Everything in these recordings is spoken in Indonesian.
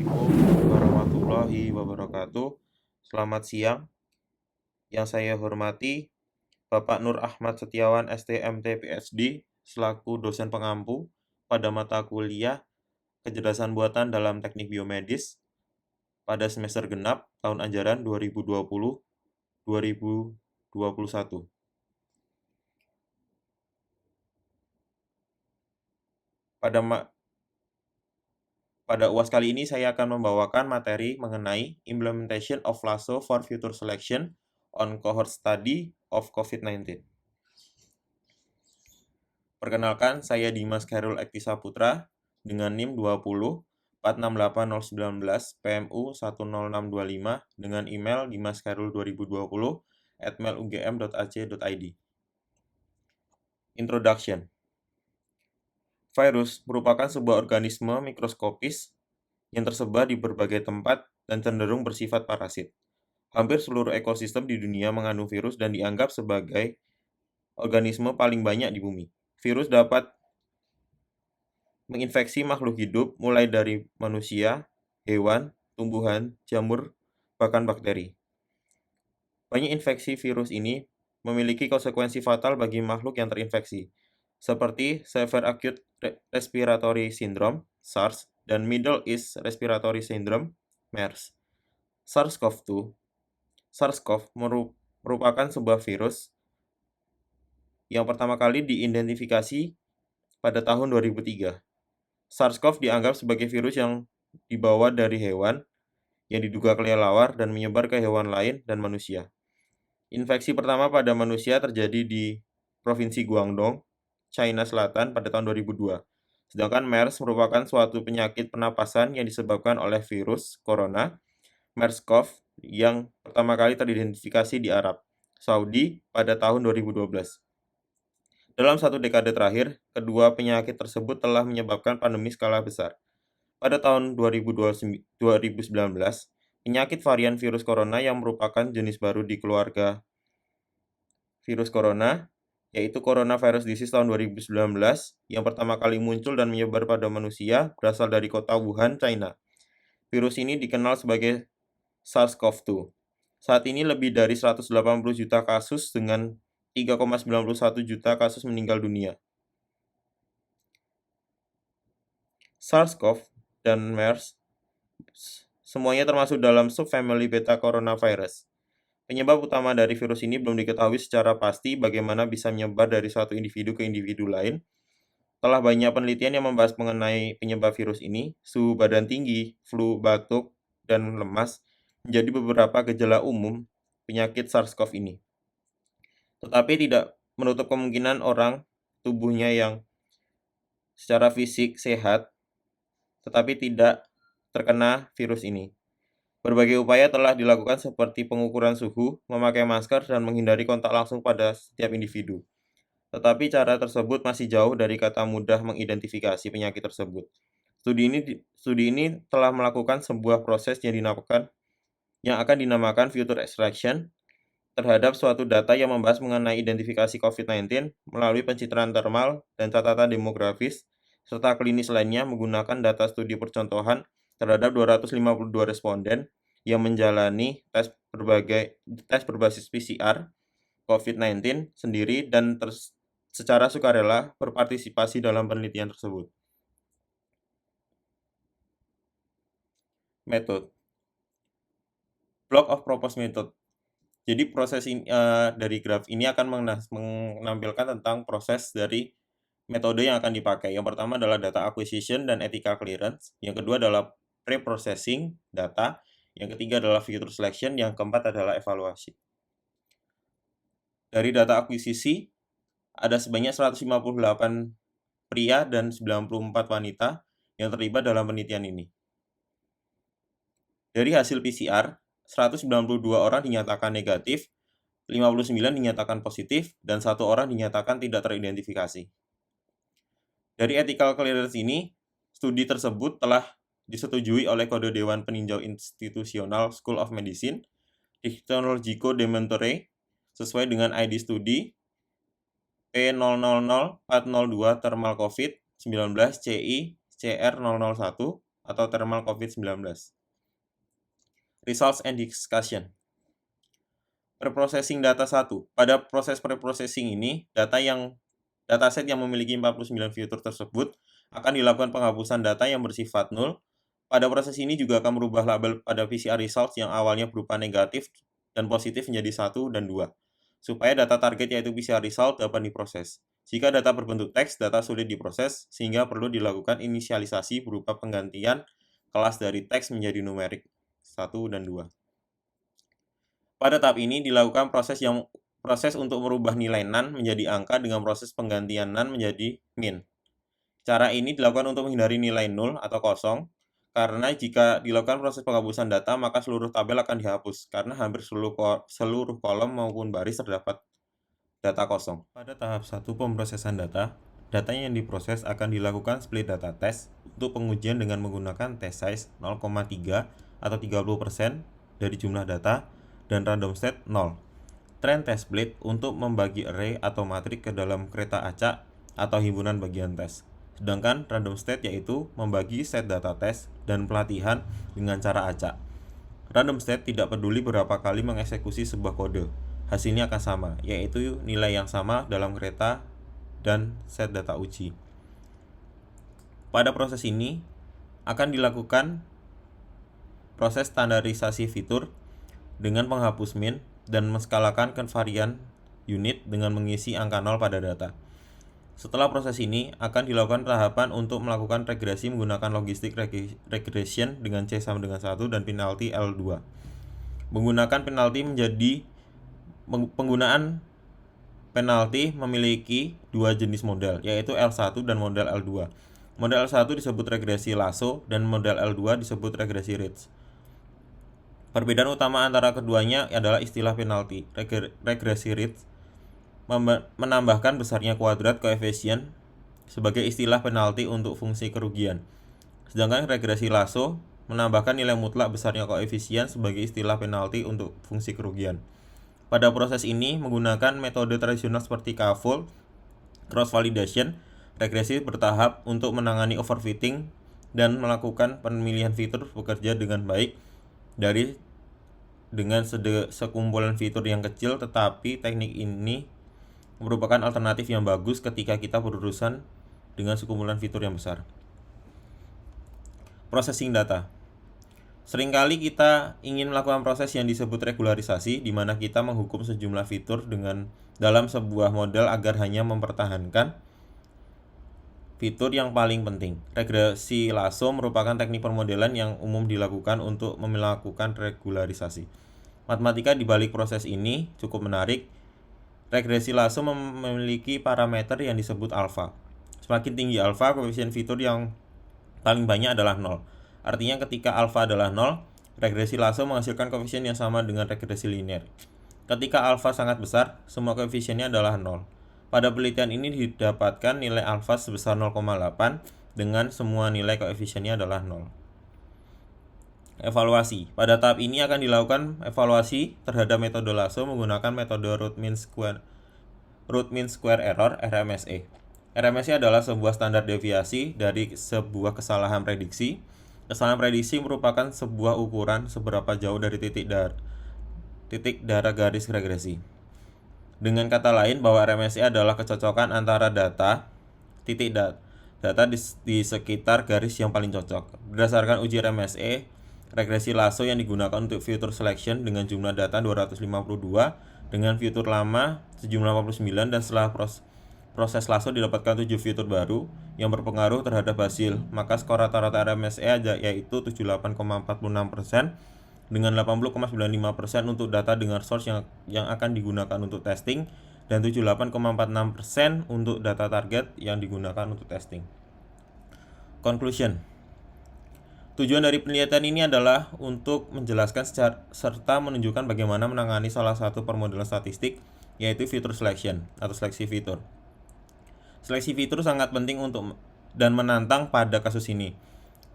Assalamualaikum warahmatullahi wabarakatuh. Selamat siang. Yang saya hormati Bapak Nur Ahmad Setiawan STMT PhD selaku dosen pengampu pada mata kuliah Kecerdasan Buatan dalam Teknik Biomedis pada semester genap tahun ajaran 2020-2021. Pada Pada UAS kali ini saya akan membawakan materi mengenai Implementation of Lasso for Future Selection on Cohort Study of COVID-19. Perkenalkan, saya Dimas Khairul Ektisa Putra dengan NIM 20 PMU 10625 dengan email dimaskhairul2020@mailugm.ac.id. Introduction. Virus merupakan sebuah organisme mikroskopis yang tersebar di berbagai tempat dan cenderung bersifat parasit. Hampir seluruh ekosistem di dunia mengandung virus dan dianggap sebagai organisme paling banyak di bumi. Virus dapat menginfeksi makhluk hidup mulai dari manusia, hewan, tumbuhan, jamur, bahkan bakteri. Banyak infeksi virus ini memiliki konsekuensi fatal bagi makhluk yang terinfeksi, seperti Severe Acute Respiratory Syndrome (SARS) dan Middle East Respiratory Syndrome (MERS). SARS-CoV-2 merupakan sebuah virus yang pertama kali diidentifikasi pada tahun 2003. SARS-CoV dianggap sebagai virus yang dibawa dari hewan yang diduga kelelawar dan menyebar ke hewan lain dan manusia. Infeksi pertama pada manusia terjadi di Provinsi Guangdong, China Selatan pada tahun 2002. Sedangkan MERS merupakan suatu penyakit pernapasan yang disebabkan oleh virus corona, MERS-CoV, yang pertama kali teridentifikasi di Arab Saudi pada tahun 2012. Dalam satu dekade terakhir, kedua penyakit tersebut telah menyebabkan pandemi skala besar. Pada tahun 2019, penyakit varian virus corona yang merupakan jenis baru di keluarga virus corona, yaitu coronavirus disease tahun 2019, yang pertama kali muncul dan menyebar pada manusia, berasal dari kota Wuhan, China. Virus ini dikenal sebagai SARS-CoV-2. Saat ini lebih dari 180 juta kasus dengan 3,91 juta kasus meninggal dunia. SARS-CoV dan MERS semuanya termasuk dalam subfamili beta coronavirus. Penyebab utama dari virus ini belum diketahui secara pasti bagaimana bisa menyebar dari suatu individu ke individu lain. Telah banyak penelitian yang membahas mengenai penyebab virus ini. Suhu badan tinggi, flu, batuk, dan lemas menjadi beberapa gejala umum penyakit SARS-CoV ini. Tetapi tidak menutup kemungkinan orang tubuhnya yang secara fisik sehat tetapi tidak terkena virus ini. Berbagai upaya telah dilakukan seperti pengukuran suhu, memakai masker, dan menghindari kontak langsung pada setiap individu. Tetapi cara tersebut masih jauh dari kata mudah mengidentifikasi penyakit tersebut. Studi ini telah melakukan sebuah proses yang akan dinamakan future extraction terhadap suatu data yang membahas mengenai identifikasi COVID-19 melalui pencitraan thermal dan catatan demografis serta klinis lainnya menggunakan data studi percontohan terhadap 252 responden yang menjalani tes berbasis PCR COVID-19 sendiri dan secara sukarela berpartisipasi dalam penelitian tersebut. Method. Block of proposed method. Jadi proses ini, dari graf ini akan menampilkan tentang proses dari metode yang akan dipakai. Yang pertama adalah data acquisition dan ethical clearance. Yang kedua adalah pre-processing data. Yang ketiga adalah future selection. Yang keempat adalah evaluasi. Dari data akuisisi, ada sebanyak 158 pria dan 94 wanita yang terlibat dalam penelitian ini. Dari hasil PCR, 192 orang dinyatakan negatif, 59 dinyatakan positif, dan 1 orang dinyatakan tidak teridentifikasi. Dari ethical clearance ini, studi tersebut telah disetujui oleh Kode Dewan Peninjau Institusional School of Medicine, Technologico de Monterrey, sesuai dengan ID studi P000402 Thermal COVID-19 CI CR001 atau thermal COVID-19. Results and discussion. Preprocessing data 1. Pada proses preprocessing ini, dataset yang memiliki 49 fitur tersebut akan dilakukan penghapusan data yang bersifat nul. Pada proses ini juga akan merubah label pada PCR results yang awalnya berupa negatif dan positif menjadi 1 dan 2, supaya data target yaitu PCR result dapat diproses. Jika data berbentuk teks, data sulit diproses, sehingga perlu dilakukan inisialisasi berupa penggantian kelas dari teks menjadi numerik 1 dan 2. Pada tahap ini dilakukan proses untuk merubah nilai NaN menjadi angka dengan proses penggantian NaN menjadi min. Cara ini dilakukan untuk menghindari nilai 0 atau kosong, karena jika dilakukan proses penghapusan data, maka seluruh tabel akan dihapus, karena hampir seluruh kolom maupun baris terdapat data kosong. Pada tahap 1 pemrosesan data, data yang diproses akan dilakukan split data test untuk pengujian dengan menggunakan test size 0,3 atau 30% dari jumlah data, dan random state 0. Trend test split untuk membagi array atau matrik ke dalam kereta acak atau himpunan bagian tes. Sedangkan random state yaitu membagi set data tes dan pelatihan dengan cara acak. Random state tidak peduli berapa kali mengeksekusi sebuah kode, hasilnya akan sama, yaitu nilai yang sama dalam kereta dan set data uji. Pada proses ini akan dilakukan proses standarisasi fitur dengan menghapus min dan menskalakan varian unit dengan mengisi angka 0 pada data. Setelah proses ini akan dilakukan tahapan untuk melakukan regresi menggunakan logistic regression dengan C sama dengan 1 dan penalti L2. Penggunaan penalti memiliki dua jenis model, yaitu L1 dan model L2. Model L1 disebut regresi Lasso dan model L2 disebut regresi Ritz. Perbedaan utama antara keduanya adalah istilah penalti. Regresi Ritz menambahkan besarnya kuadrat koefisien sebagai istilah penalti untuk fungsi kerugian. Sedangkan regresi Lasso menambahkan nilai mutlak besarnya koefisien sebagai istilah penalti untuk fungsi kerugian. Pada proses ini menggunakan metode tradisional seperti K-fold, cross validation, regresi bertahap untuk menangani overfitting dan melakukan pemilihan fitur bekerja dengan baik dengan sekumpulan fitur yang kecil, tetapi teknik ini merupakan alternatif yang bagus ketika kita berurusan dengan sekumpulan fitur yang besar. Processing data. Seringkali kita ingin melakukan proses yang disebut regularisasi, di mana kita menghukum sejumlah fitur dalam sebuah model agar hanya mempertahankan fitur yang paling penting. Regresi Lasso merupakan teknik permodelan yang umum dilakukan untuk melakukan regularisasi. Matematika di balik proses ini cukup menarik. Regresi Lasso memiliki parameter yang disebut alfa. Semakin tinggi alfa, koefisien fitur yang paling banyak adalah 0. Artinya ketika alfa adalah 0, regresi Lasso menghasilkan koefisien yang sama dengan regresi linear. Ketika alfa sangat besar, semua koefisiennya adalah 0. Pada penelitian ini didapatkan nilai alfa sebesar 0,8 dengan semua nilai koefisiennya adalah 0. Evaluasi. Pada tahap ini akan dilakukan evaluasi terhadap metode Lasso menggunakan metode root mean square error (RMSE). RMSE adalah sebuah standar deviasi dari sebuah kesalahan prediksi. Kesalahan prediksi merupakan sebuah ukuran seberapa jauh dari titik darah garis regresi. Dengan kata lain, bahwa RMSE adalah kecocokan antara data di sekitar garis yang paling cocok. Berdasarkan uji RMSE, regresi Lasso yang digunakan untuk fitur selection dengan jumlah data 252, dengan fitur lama sejumlah 49, dan setelah proses Lasso didapatkan 7 fitur baru yang berpengaruh terhadap hasil, maka skor rata-rata RMSE yaitu 78,46% dengan 80,95% untuk data dengan source yang akan digunakan untuk testing dan 78,46% untuk data target yang digunakan untuk testing. Conclusion. Tujuan dari penelitian ini adalah untuk menjelaskan serta menunjukkan bagaimana menangani salah satu permodelan statistik, yaitu fitur selection atau seleksi fitur. Seleksi fitur sangat penting dan menantang pada kasus ini,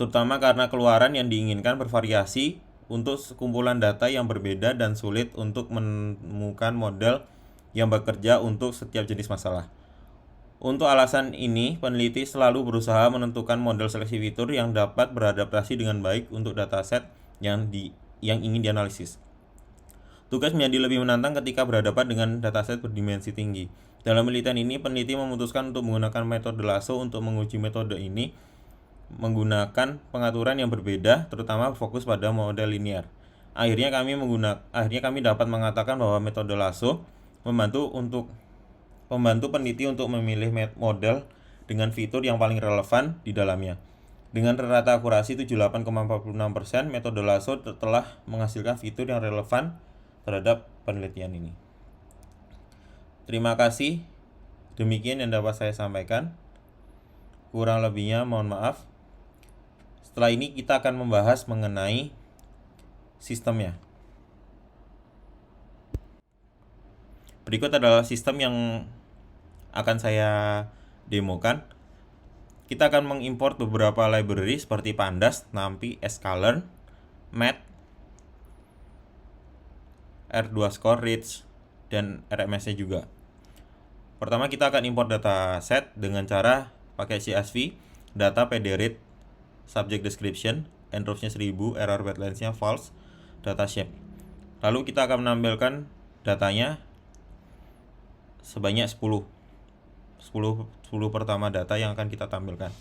terutama karena keluaran yang diinginkan bervariasi untuk sekumpulan data yang berbeda dan sulit untuk menemukan model yang bekerja untuk setiap jenis masalah. Untuk alasan ini, peneliti selalu berusaha menentukan model seleksi fitur yang dapat beradaptasi dengan baik untuk dataset yang ingin dianalisis. Tugas menjadi lebih menantang ketika berhadapan dengan dataset berdimensi tinggi. Dalam penelitian ini, peneliti memutuskan untuk menggunakan metode Lasso untuk menguji metode ini menggunakan pengaturan yang berbeda, terutama fokus pada model linear. Akhirnya kami dapat mengatakan bahwa metode Lasso membantu peneliti untuk memilih model dengan fitur yang paling relevan di dalamnya. Dengan rata akurasi 78,46%, metode Lasso telah menghasilkan fitur yang relevan terhadap penelitian ini. Terima kasih. Demikian yang dapat saya sampaikan. Kurang lebihnya mohon maaf. Setelah ini kita akan membahas mengenai sistemnya. Berikut adalah sistem yang akan saya demokan. Kita akan mengimport beberapa library seperti Pandas, NumPy, sklearn, Math, R2Score, Ridge, dan RMS-nya juga. Pertama kita akan import dataset dengan cara pakai CSV, data pdread, subject description, enrows-nya 1000, error weightlength-nya false, data shape. Lalu kita akan menampilkan datanya sebanyak 10 pertama data yang akan kita tampilkan.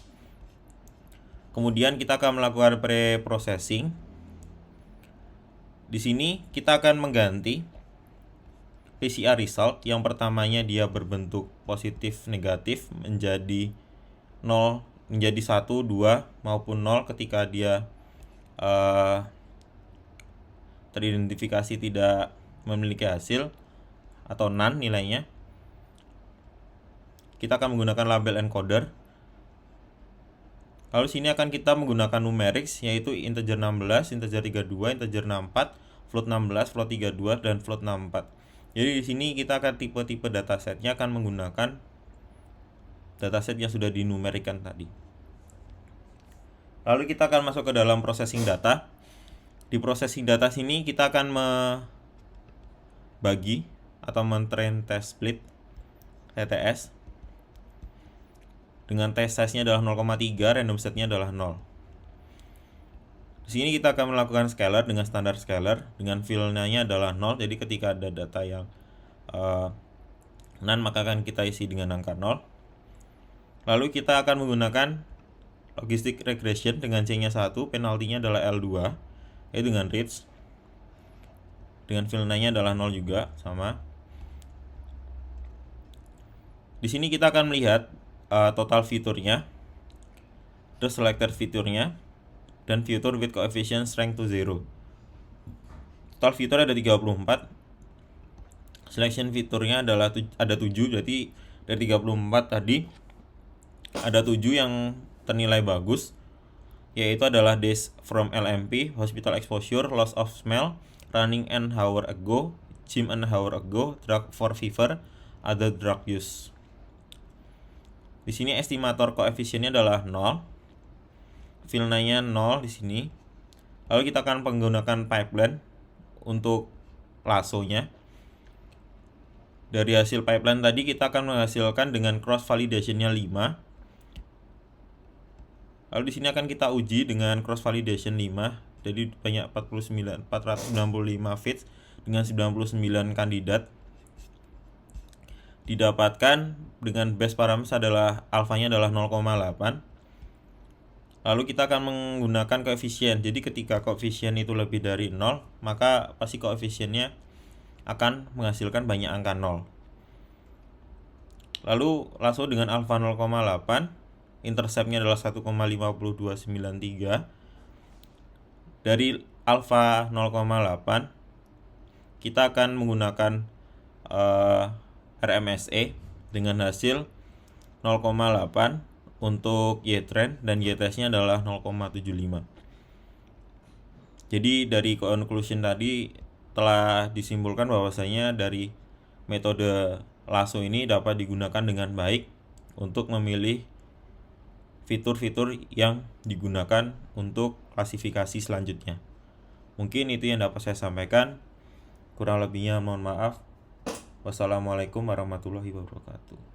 Kemudian kita akan melakukan pre-processing. Di sini kita akan mengganti PCR result yang pertamanya dia berbentuk positif negatif menjadi 0, menjadi 1, 2 maupun 0 ketika dia teridentifikasi tidak memiliki hasil atau none nilainya. Kita akan menggunakan label encoder. Lalu sini akan kita menggunakan numerics, yaitu integer 16, integer 32, integer 64, float 16, float 32, dan float 64. Jadi di sini kita akan tipe-tipe datasetnya akan menggunakan dataset yang sudah dinumerikan tadi. Lalu kita akan masuk ke dalam processing data. Di processing data sini kita akan membagi atau men-train test split TTS. Dengan test size-nya adalah 0,3, random set-nya adalah 0. Di sini kita akan melakukan scalar dengan standar scalar, dengan fill-nya adalah 0. Jadi ketika ada data yang none maka akan kita isi dengan angka 0. Lalu kita akan menggunakan logistic regression dengan C-nya 1, penaltinya adalah L2, yaitu dengan Ridge. Dengan fill-nya adalah 0 juga, sama. Di sini kita akan melihat total fiturnya, terus selected fiturnya, dan fitur with coefficient strength to 0. Total fitur ada 34. Selection fiturnya adalah ada 7, jadi dari 34 tadi ada 7 yang ternilai bagus, yaitu adalah days from LMP, hospital exposure, loss of smell, running an hour ago, gym an hour ago, drug for fever, other drug use. Di sini estimator koefisiennya adalah 0. Fill-nya 0 di sini. Lalu kita akan menggunakan pipeline untuk Lasso-nya. Dari hasil pipeline tadi kita akan menghasilkan dengan cross validation-nya 5. Lalu di sini akan kita uji dengan cross validation 5. Jadi banyak 495 fits dengan 99 kandidat. Didapatkan dengan base parameter adalah alfanya adalah 0,8. Lalu kita akan menggunakan koefisien. Jadi ketika koefisien itu lebih dari 0, maka pasti koefisiennya akan menghasilkan banyak angka 0. Lalu Lasso dengan alfa 0,8, intercept-nya adalah 1,5293. Dari alfa 0,8 kita akan menggunakan RMSE dengan hasil 0,8 untuk Y-trend dan Y-test-nya adalah 0,75. Jadi dari conclusion tadi telah disimpulkan bahwasanya dari metode Lasso ini dapat digunakan dengan baik untuk memilih fitur-fitur yang digunakan untuk klasifikasi selanjutnya. Mungkin itu yang dapat saya sampaikan. Kurang lebihnya mohon maaf. Wassalamualaikum warahmatullahi wabarakatuh.